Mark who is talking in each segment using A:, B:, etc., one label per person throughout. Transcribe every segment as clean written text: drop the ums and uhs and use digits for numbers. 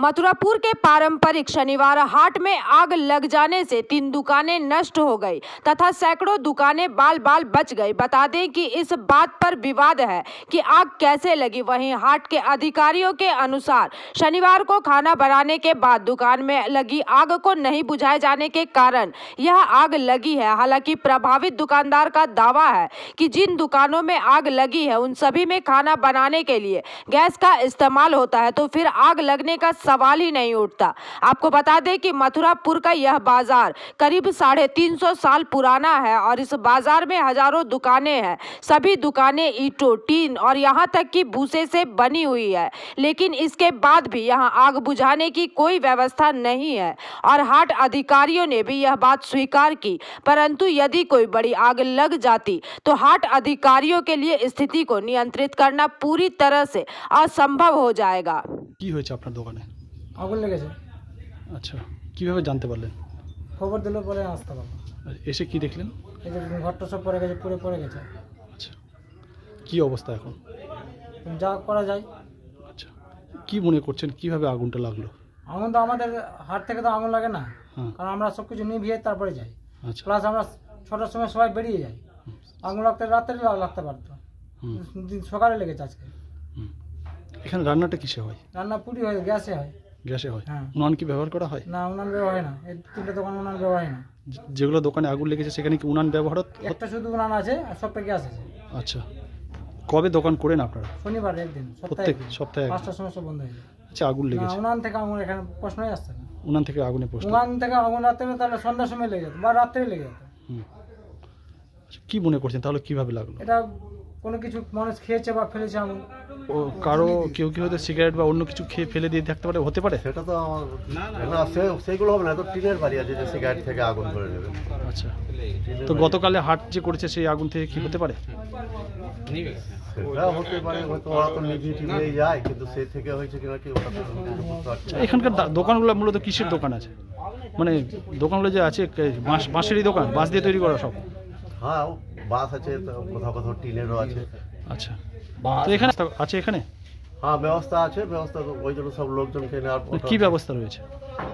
A: मथुरापुर के पारंपरिक शनिवार हाट में आग लग जाने से 3 दुकानें नष्ट हो गई तथा सैकड़ों दुकानें बाल बाल बच गई। बता दें कि इस बात पर विवाद है कि आग कैसे लगी। वहीं हाट के अधिकारियों के अनुसार शनिवार को खाना बनाने के बाद दुकान में लगी आग को नहीं बुझाए जाने के कारण यह आग लगी है। हालांकि प्रभावित दुकानदार का दावा है कि जिन दुकानों में आग लगी है उन सभी में खाना बनाने के लिए गैस का इस्तेमाल होता है, तो फिर आग लगने का सवाल ही नहीं उठता। आपको बता दें कि मथुरापुर का यह बाजार करीब 350 साल पुराना है और इस बाजार में हजारों दुकानें हैं। सभी दुकानें ईंटों, टीन और यहाँ तक कि भूसे से बनी हुई है, लेकिन इसके बाद भी यहाँ आग बुझाने की कोई व्यवस्था नहीं है और हाट अधिकारियों ने भी यह बात स्वीकार की। परंतु यदि कोई बड़ी आग लग जाती तो हाट अधिकारियों के लिए स्थिति को नियंत्रित करना पूरी तरह से असंभव हो जाएगा।
B: কি হয়েছে আপনার দোকানে?
C: আগুন লেগেছে।
B: আচ্ছা, কিভাবে জানতে পারলেন?
C: খবর দিল পরে আসতে পারলাম।
B: এসে কি দেখলেন?
C: এই যে ঘরটা সব পড়ে গেছে, পুরো পড়ে গেছে।
B: আচ্ছা, কি অবস্থা এখন?
C: যা করা যায়।
B: আচ্ছা, কি মনে করছেন কিভাবে আগুনটা লাগলো?
C: আগুন তো আমাদের হাট থেকে তো আগুন লাগে না, কারণ আমরা সব কিছু নিভিয়ে তারপরে যাই।
B: আচ্ছা,
C: প্লাস আমরা ছটার সময় সবাই বেরিয়ে যাই। আগুন লাগতে রাত্রে লাগতে পারতো, সকালে লেগেছে আজকে।
B: এখানে রান্নাটা কিসে হয়?
C: রান্না পুরি হয়, গ্যাসে হয়।
B: গ্যাসে হয়?
C: হ্যাঁ।
B: উনান কি ব্যবহার করা হয়?
C: না, উনান ব্যবহার হয় না। এই 3টে দোকান উনান ব্যবহার হয় না।
B: যেগুলো দোকানে আগুন লেগেছে সেখানে কি উনান ব্যবহার?
C: একটা শুধু উনান আছে আর সবটা গ্যাস আছে।
B: আচ্ছা, কবে দোকান করেন আপনারা?
C: শনিবার একদিন,
B: প্রত্যেক সপ্তাহে
C: 5টার সময় সব বন্ধ হয়ে যায়।
B: আচ্ছা, আগুন লেগেছে?
C: উনান থেকে আগুন এখানে প্রশ্নই আসছে না।
B: উনান থেকে আগুনে প্রশ্ন?
C: উনান থেকে আগুন রাতে তাহলে সন্ধ্যার সময় লেগে যেত বা রাত্রে লেগে যেত।
B: কি মনে করছেন তাহলে কিভাবে লাগলো?
C: এটা কোনো কিছু মানুষ খেয়েছে বা ফেলেছে আগুন।
B: ও কারো কেউ হয়তো সিগারেট বা অন্য কিছু খেয়ে ফেলে দিয়ে থাকতে পারে, হতে পারে?
D: সেটা তো না, সেইগুলো হবে না। তো টিনের বাড়ি আছে যে সিগারেট থেকে আগুন ধরে নেবে।
B: আচ্ছা, তো গতকালে হাট যে করেছে সেই আগুন থেকে কি হতে পারে?
D: সেটা হতে পারে, হয়তো ওরা তো নিভিয়ে যায়, কিন্তু সে থেকে হয়েছে কিনা কি ওটা তো বুঝতে পারছি না।
B: এখানকার দোকানগুলো মূলত কিসের দোকান আছে? মানে দোকানগুলো যে আছে বাঁশেরই দোকান, বাঁশ দিয়ে তৈরি করা সব?
D: হ্যাঁ, বাস আছে, কোথাও কোথাও টিনেরও আছে।
B: আচ্ছা, তো এখানে আছে? এখানে
D: হ্যাঁ, ব্যবস্থা আছে। ব্যবস্থা ওই জন্য সব লোকজনকে নেওয়ার।
B: কি ব্যবস্থা রয়েছে?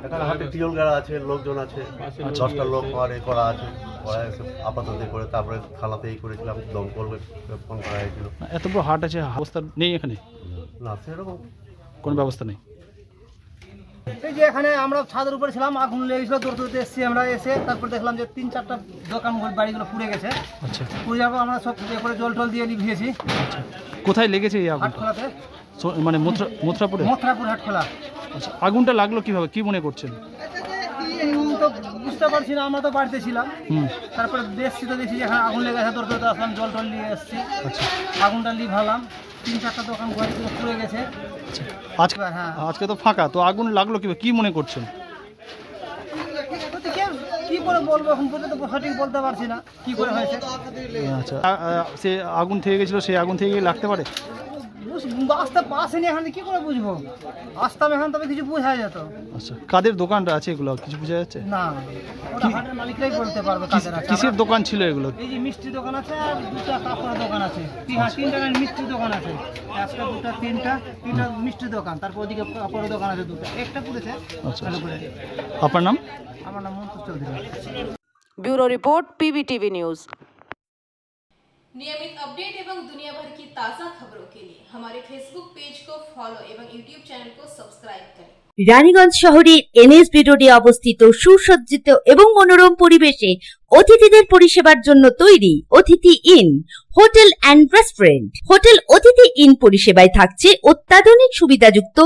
D: এখানে হাতে টিউল গাড়া আছে, লোকজন আছে, 10টা লোক করা আছে। আপাতত করে তারপরে থানাতেই করেছিলাম, দমকল ফোন করা হয়েছিল।
B: এত বড় হাট আছে, ব্যবস্থা নেই এখানে?
D: না, সেরকম
B: কোনো ব্যবস্থা নেই।
E: এই যে এখানে আমরা ছাদের উপরে ছিলাম, আগুন লেগেছিল, দৌড়তে এসেছি আমরা। এসে তারপর দেখলাম যে 3-4টা দোকান বাড়িগুলো পুড়ে গেছে।
B: আচ্ছা,
E: পুড়ে যাবো আমরা সব করে জল টল দিয়ে নিভিয়েছি।
B: আচ্ছা, কোথায় লেগেছে এই আগুন?
E: হাটখোলাতে।
B: মানে মথুরাপুরে?
E: মথুরাপুর হাটখোলা।
B: আচ্ছা, আগুনটা লাগলো কিভাবে, কি মনে করছেন?
E: তো বুঝতে পারছি না, আমরা তো বাড়িতে ছিলাম। তারপরে দেখছি তো দেখছি যে এখানে আগুন লেগে গেছে, দৌড়তে আসলাম, জল টল নিয়ে এসেছি।
B: আচ্ছা,
E: আগুনটা লিভালাম, 3-4টা দোকান ঘরগুলো পুড়ে গেছে।
B: আজকে আজকে তো ফাঁকা, তো আগুন লাগলো কিভাবে, কি মনে করছেন?
E: কি করে বলবো, এখন পর্যন্ত সঠিক বলতে পারছি না কি করে হয়েছে।
B: আচ্ছা, সে আগুন থেকে গেছিল, সেই আগুন থেকে লাগতে পারে?
E: আসতে পাসেনি, এখানে কি করে বুঝবো? আসতাম এখানে তবে কিছু বোঝা যেত।
B: আচ্ছা, কাদের দোকানটা আছে এগুলো কিছু বোঝা যাচ্ছে
E: না? হাটের মালিকরাই বলতে পারবে কাদের আছে।
B: কিসের দোকান ছিল এগুলো?
E: এই যে মিষ্টি দোকান আছে আর 2টা কাপড়ের দোকান আছে। 3টা মিষ্টি দোকান আছে, 1টা 2টা 3টা মিষ্টি দোকান, তারপর ওদিকে কাপড়ের দোকান আছে 2টা, একটা পুড়েছে।
B: আচ্ছা, আপনার নাম?
E: আমার নাম Montu Chowdhury.
A: Bureau report, PVTV news.
F: नियमित अपडेट एवं दुनिया भर की ताज़ा खबरों के लिए हमारे फेसबुक पेज को फॉलो एवं यूट्यूब चैनल को सब्सक्राइब करें।
G: রানীগঞ্জ শহরের NSB রোডে অবস্থিত সুসজ্জিত এবং মনোরম পরিবেশে অতিথিদের পরিষেবার জন্য তৈরি অতিথি in hotel and restaurant. Hotel অতিথি ইন পরিষেবায় থাকছে অত্যাধুনিক সুবিধাযুক্ত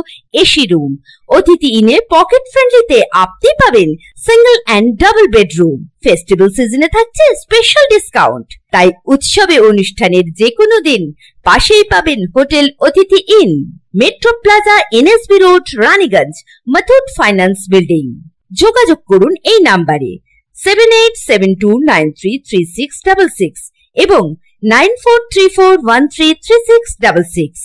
G: এসি রুম। অতিথি ইনে পকেট ফ্রেন্ডলিতে আপনি পাবেন single and double bedroom. Festival সিজনে থাকছে স্পেশাল ডিসকাউন্ট। তাই উৎসবে অনুষ্ঠানের যে কোনো দিন পাশেই পাবেন হোটেল অতিথি in, metro plaza, NSB road, Raniganj, Muthoot finance building. যোগাযোগ করুন এই নাম্বারে 7872933666 এবং 9434133666।